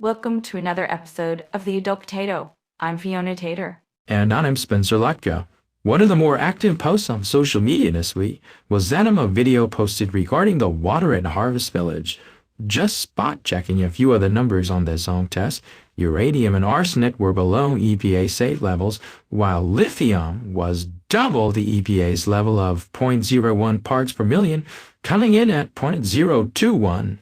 Welcome to another episode of The Adult Potato. I'm Fiona Tater. And I'm Spencer Latka. One of the more active posts on social media this week was that of a video posted regarding the water at Harvest Village. Just spot checking a few of the numbers on the zone test, uranium and arsenic were below EPA safe levels, while lithium was double the EPA's level of zero point zero 0.01 parts per million, coming in at 0.021.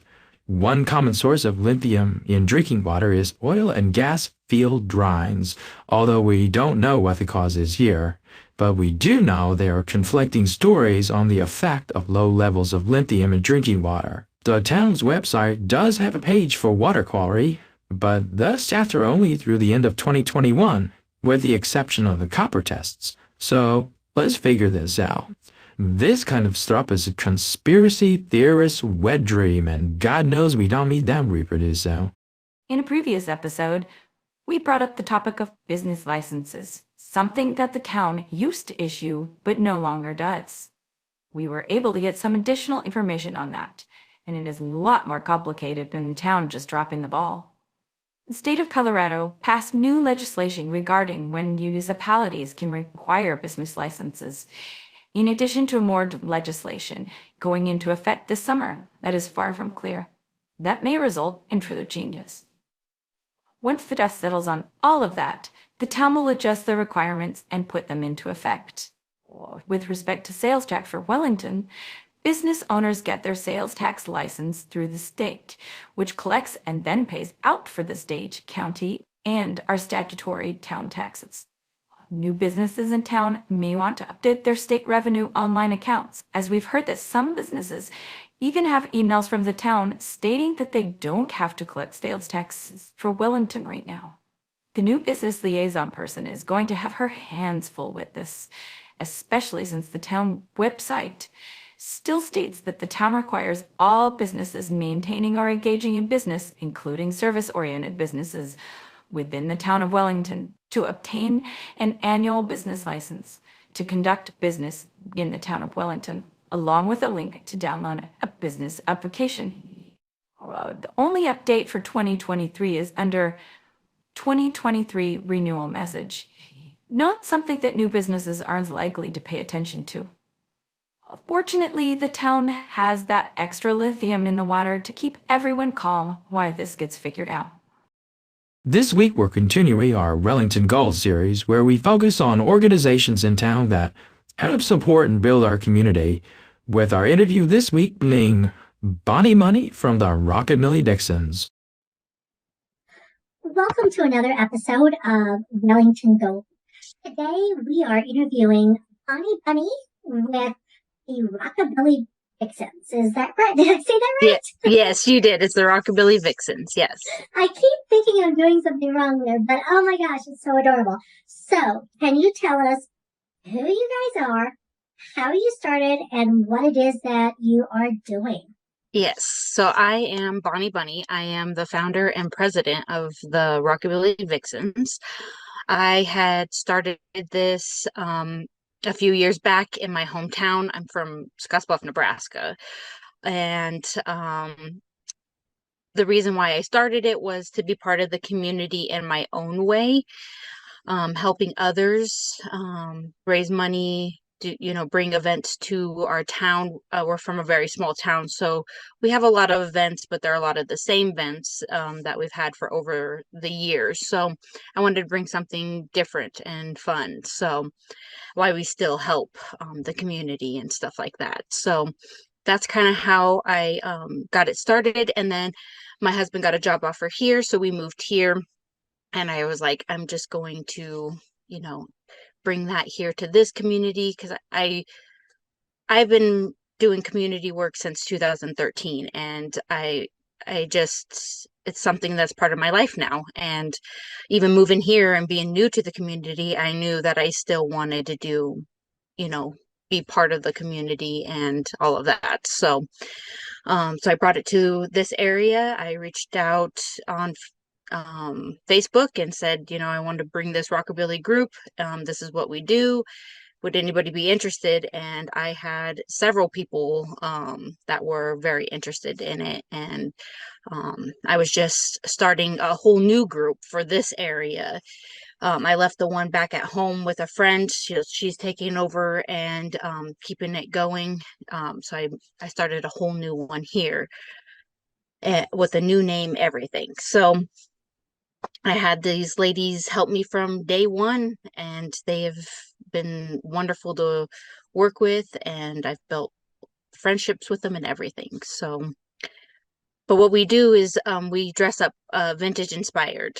One common source of lithium in drinking water is oil and gas field drines, although we don't know what the cause is here. But we do know there are conflicting stories on the effect of low levels of lithium in drinking water. The town's website does have a page for water quality, but thus after only through the end of 2021, with the exception of the copper tests. So let's figure this out. This kind of stuff is a conspiracy theorist wet dream, and God knows we don't need them reproduce so. In a previous episode, we brought up the topic of business licenses, something that the town used to issue but no longer does. We were able to get some additional information on that, and it is a lot more complicated than the town just dropping the ball. The state of Colorado passed new legislation regarding when municipalities can require business licenses, in addition to more legislation going into effect this summer that is far from clear. That may result in further changes. Once the dust settles on all of that, the town will adjust the requirements and put them into effect. With respect to sales tax for Wellington, business owners get their sales tax license through the state, which collects and then pays out for the state, county, and our statutory town taxes. New businesses in town may want to update their state revenue online accounts, as we've heard that some businesses even have emails from the town stating that they don't have to collect sales taxes for Wellington right now. The new business liaison person is going to have her hands full with this, especially since the town website still states that the town requires all businesses maintaining or engaging in business, including service-oriented businesses, within the town of Wellington to obtain an annual business license to conduct business in the town of Wellington, along with a link to download a business application. The only update for 2023 is under 2023 renewal message, not something that new businesses aren't likely to pay attention to. Fortunately, the town has that extra lithium in the water to keep everyone calm while this gets figured out. This week we're continuing our Wellington Gold series, where we focus on organizations in town that help support and build our community, with our interview this week being Bonnie Money from the Rockabilly Vixens. Welcome to another episode of Wellington Gold. Today we are interviewing Bonnie Bunny with the Rockabilly Vixens. Is that right? Did I say that right? Yes, you did. It's the Rockabilly Vixens, yes. I keep thinking I'm doing something wrong there, but oh my gosh, it's so adorable. So, can you tell us who you guys are, how you started, and what it is that you are doing? Yes, so I am Bonnie Bunny. I am the founder and president of the Rockabilly Vixens. I had started this a few years back in my hometown. I'm from Scottsbluff, Nebraska. And the reason why I started it was to be part of the community in my own way, helping others, raise money, bring events to our town. We're from a very small town, so we have a lot of events, but there are a lot of the same events that we've had for over the years. So I wanted to bring something different and fun. So why we still help the community and stuff like that. So that's kind of how I got it started. And then my husband got a job offer here, so we moved here. And I was like, I'm just going to, bring that here to this community, because I've been doing community work since 2013, and it's something that's part of my life now. And even moving here and being new to the community, I knew that I still wanted to do, be part of the community and all of that. So I brought it to this area. I reached out on Facebook and said, I wanted to bring this Rockabilly group. This is what we do. would anybody be interested? And I had several people that were very interested in it. And I was just starting a whole new group for this area. I left the one back at home with a friend. She's taking over and keeping it going. So I started a whole new one here with a new name, everything. So I had these ladies help me from day one, and they have been wonderful to work with, and I've built friendships with them and everything. So, but what we do is we dress up vintage inspired.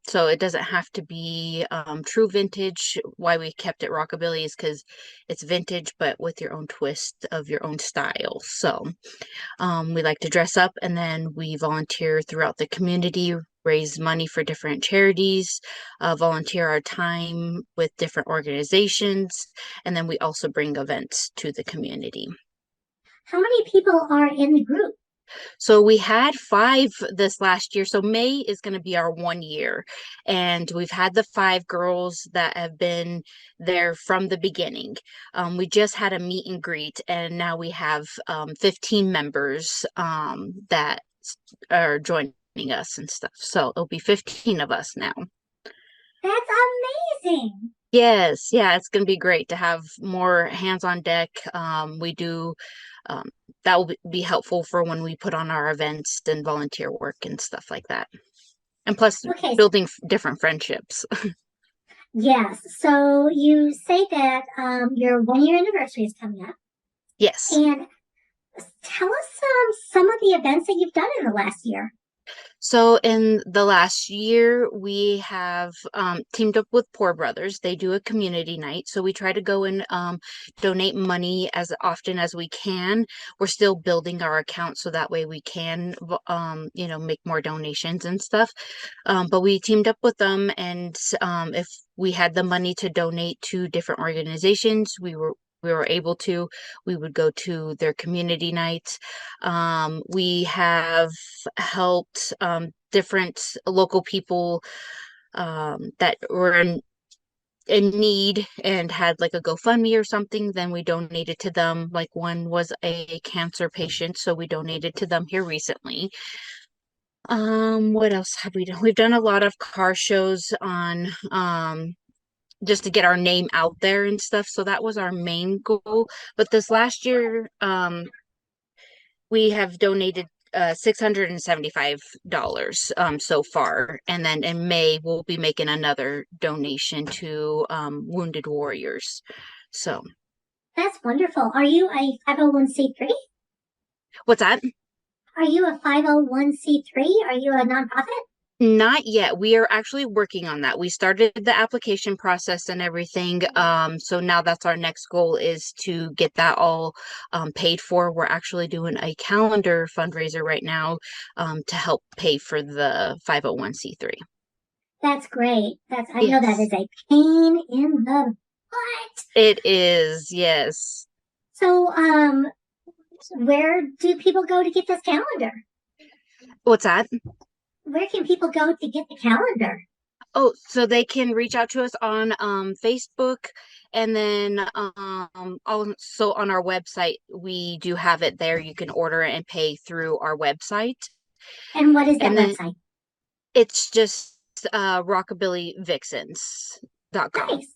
So it doesn't have to be true vintage. Why we kept it rockabilly is because it's vintage, but with your own twist of your own style. So we like to dress up, and then we volunteer throughout the community, raise money for different charities, volunteer our time with different organizations, and then we also bring events to the community. How many people are in the group? So we had 5 this last year. So May is going to be our 1 year. And we've had the 5 girls that have been there from the beginning. We just had a meet and greet, and now we have 15 members that are joining us and stuff. So it'll be 15 of us now. That's amazing. Yes, yeah, it's going to be great to have more hands on deck. We do that will be helpful for when we put on our events and volunteer work and stuff like that. And plus, Okay. building different friendships. Yes. So you say that your 1 year anniversary is coming up, Yes. and tell us some of the events that you've done in the last year. So in the last year, we have teamed up with Poor Brothers. They do a community night. So we try to go and donate money as often as we can. We're still building our account so that way we can, make more donations and stuff. But we teamed up with them, and if we had the money to donate to different organizations, we were able to, we would go to their community nights. We have helped different local people that were in need and had like a GoFundMe or something. Then we donated to them. Like one was a cancer patient, so we donated to them here recently. What else have we done? We've done a lot of car shows on just to get our name out there and stuff. So that was our main goal. But this last year, we have donated $675 so far. And then in May, we'll be making another donation to Wounded Warriors. So That's wonderful. Are you a 501c3? what's that? Are you a 501c3? Are you a nonprofit? Not yet. We are actually working on that. We started the application process and everything. So now that's our next goal, is to get that all paid for. We're actually doing a calendar fundraiser right now to help pay for the 501c3. That's great. I know that is a pain in the butt. It is, yes. So, where do people go to get this calendar? What's that? Where can people go to get the calendar? Oh, so they can reach out to us on Facebook, and then also on our website. We do have it there. You can order it and pay through our website. And what is that website? It's just rockabillyvixens.com. Nice.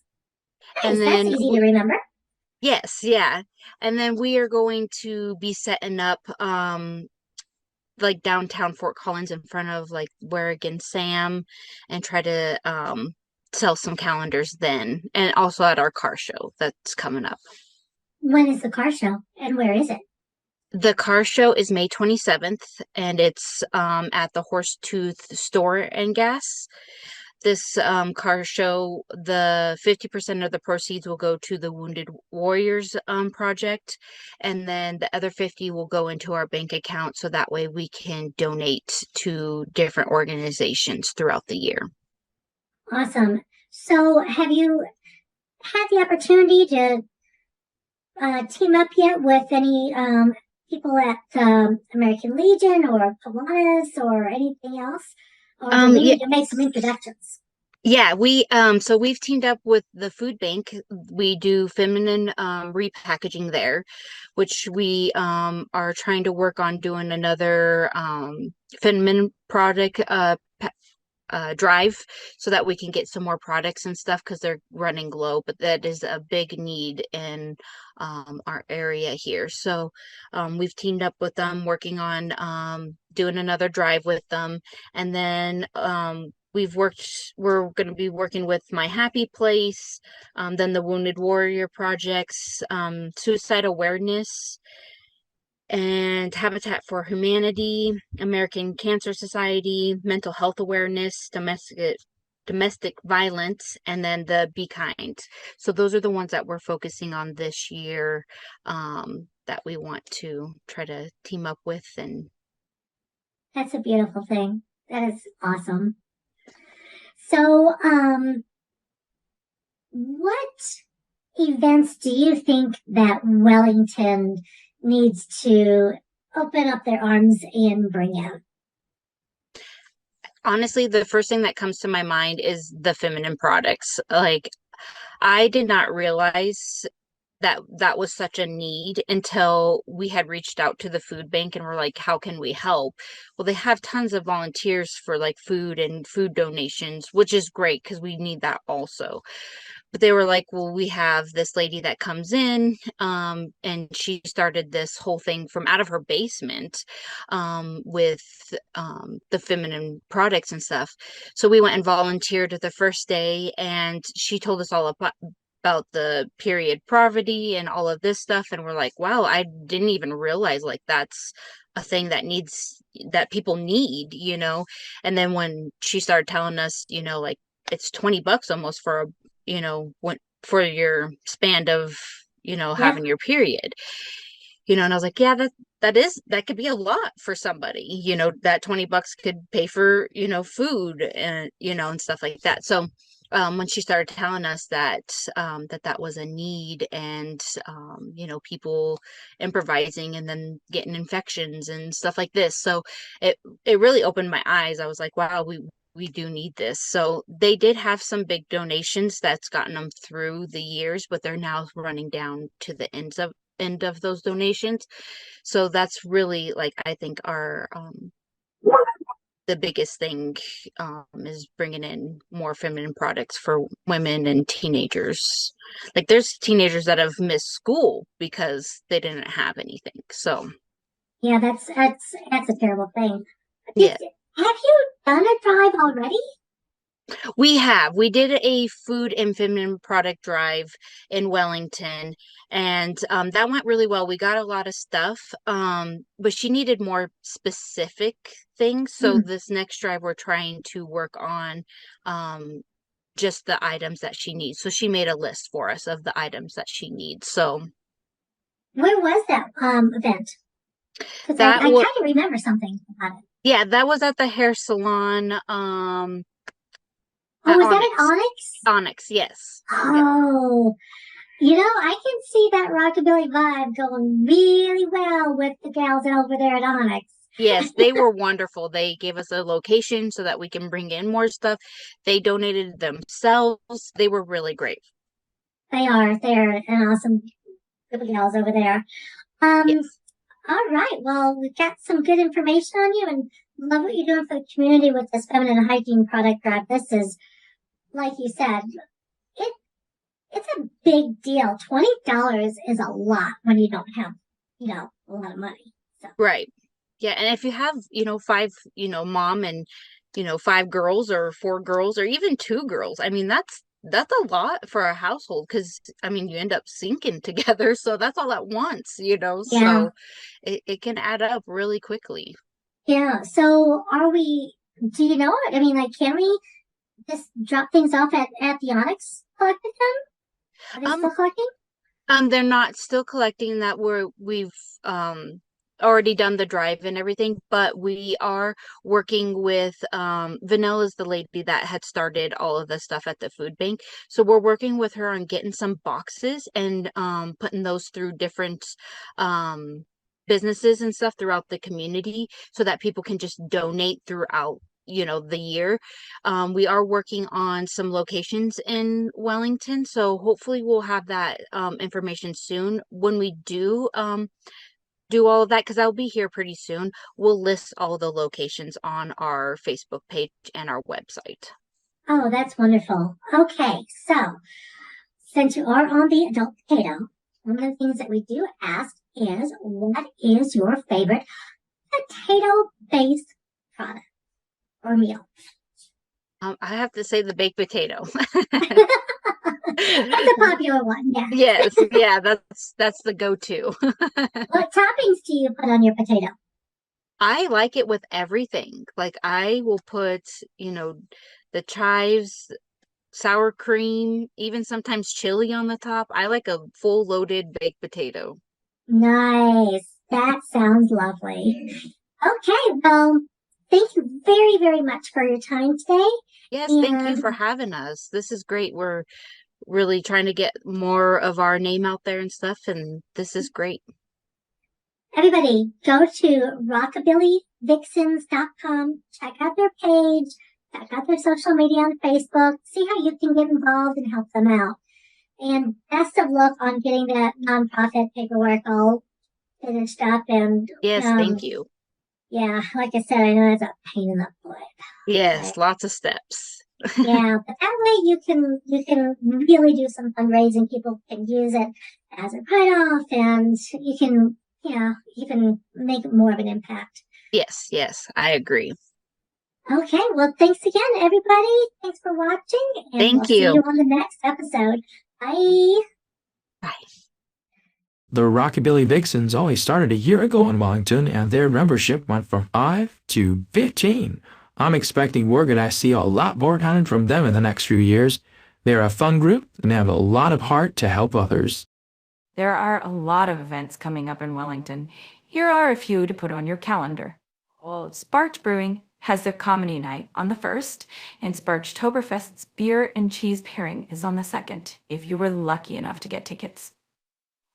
And then that's easy to remember. Yes, yeah. And then we are going to be setting up like downtown Fort Collins in front of like Warigan Sam, and try to sell some calendars then, and also at our car show that's coming up. When is the car show, and where is it? The car show is May 27th, and it's at the Horsetooth Store and Gas. This car show, the 50% of the proceeds will go to the Wounded Warriors project, and then the other 50 will go into our bank account, so that way we can donate to different organizations throughout the year. Awesome. So have you had the opportunity to team up yet with any people at American Legion or Kiwanis or anything else? Or do we need to make some introductions? Yeah, so we've teamed up with the food bank. We do feminine repackaging there, which we are trying to work on doing another feminine product drive so that we can get some more products and stuff because they're running low, but that is a big need in our area here. So we've teamed up with them, working on doing another drive with them. And then we're going to be working with My Happy Place, then the Wounded Warrior Projects, suicide awareness, and Habitat for Humanity, American Cancer Society, mental health awareness, domestic violence, and then the Be Kind. So those are the ones that we're focusing on this year, that we want to try to team up with. And That's a beautiful thing. That is awesome. So, what events do you think that Wellington needs to open up their arms and bring out? honestly, the first thing that comes to my mind is the feminine products. Like, I did not realize that that was such a need until we had reached out to the food bank and we're like, how can we help? Well, they have tons of volunteers for like food and food donations, which is great because we need that also. But they were like, well, we have this lady that comes in, and she started this whole thing from out of her basement, with the feminine products and stuff. So we went and volunteered the first day, and she told us all about the period poverty and all of this stuff. And we're like, wow, I didn't even realize like that's a thing that people need. And then when she started telling us, like it's $20 almost for for your span of, Yeah, having your period. And I was like, yeah, that could be a lot for somebody. That $20 could pay for, food and, and stuff like that. So when she started telling us that was a need, and people improvising and then getting infections and stuff like this, so it really opened my eyes. I was like, wow, we do need this. So they did have some big donations that's gotten them through the years, but they're now running down to the end of those donations. So that's really, like, I think our the biggest thing, is bringing in more feminine products for women and teenagers. Like, there's teenagers that have missed school because they didn't have anything. So yeah, that's a terrible thing. yeah, Have you done a drive already? we did a food and feminine product drive in Wellington, and that went really well. We got a lot of stuff, but she needed more specific things. So Hmm. this next drive, we're trying to work on um, just the items that she needs. So she made a list for us of the items that she needs. So Where was that event? Because I that kind was, of remember something about it. yeah, that was at the hair salon, Oh, at was that at Onyx. Onyx? Onyx, yes. Yep. Oh, I can see that rockabilly vibe going really well with the gals over there at Onyx. Yes, they were wonderful. They gave us a location so that we can bring in more stuff. They donated themselves. They were really great. They're an awesome group of gals over there. Um, Yes. all right. Well, we've got some good information on you and love what you're doing for the community with this feminine hygiene product drive. This is, like you said, it it's a big deal. $20 is a lot when you don't have, a lot of money. So Right. Yeah, and if you have, five, mom and, five girls or four girls or even two girls, I mean, that's a lot for a household because I mean, you end up sinking together, so that's all at once. yeah, So it can add up really quickly. yeah. So do you know it? I mean, like, can we just drop things off at the Onyx collective then? Are they Um, still collecting? they're not still collecting that. We've um already done the drive and everything, but we are working with Vanilla's the lady that had started all of the stuff at the food bank. So we're working with her on getting some boxes and putting those through different um businesses and stuff throughout the community so that people can just donate throughout the year. We are working on some locations in Wellington, so hopefully we'll have that information soon. When we do do all of that, because I'll be here pretty soon, we'll list all the locations on our Facebook page and our website. Oh, that's wonderful. Okay, so since you are on the adult potato, one of the things that we do ask is, what is your favorite potato-based product or meal? I have to say the baked potato. That's a popular one, yeah. Yes, yeah, that's the go-to. What toppings do you put on your potato? I like it with everything. Like I will put, the chives, sour cream, even sometimes chili on the top. I like a full loaded baked potato. Nice. That sounds lovely. Okay, well, thank you very, very much for your time today. Yes, thank you for having us. This is great. We're really trying to get more of our name out there and stuff, and this is great. Everybody, go to rockabillywixens.com, check out their page, check out their social media on Facebook, see how you can get involved and help them out. And best of luck on getting that nonprofit paperwork all finished up. And yes, thank you. Yeah, like I said, I know it's a pain in the butt. Yes, lots of steps. Yeah, but that way you can really do some fundraising. People can use it as a write-off, and you can make more of an impact. Yes, I agree. Okay, well, thanks again, everybody. Thanks for watching, and Thank we'll you. see you on the next episode. Bye. Bye. The Rockabilly Vixens only started a year ago in Wellington, and their membership went from 5 to 15. I'm expecting we're going to see a lot more coming from them in the next few years. They're a fun group and have a lot of heart to help others. There are a lot of events coming up in Wellington. Here are a few to put on your calendar. Well, Sparch Brewing has their comedy night on the 1st, and Sparchtoberfest's beer and cheese pairing is on the 2nd, if you were lucky enough to get tickets.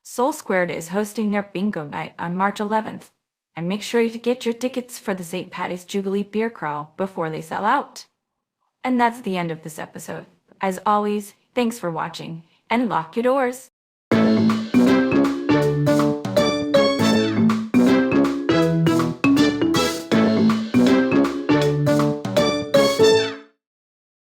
Soul Squared is hosting their bingo night on March 11th, and make sure you get your tickets for the St. Patty's Jubilee Beer Crawl before they sell out. And that's the end of this episode. As always, thanks for watching, and lock your doors.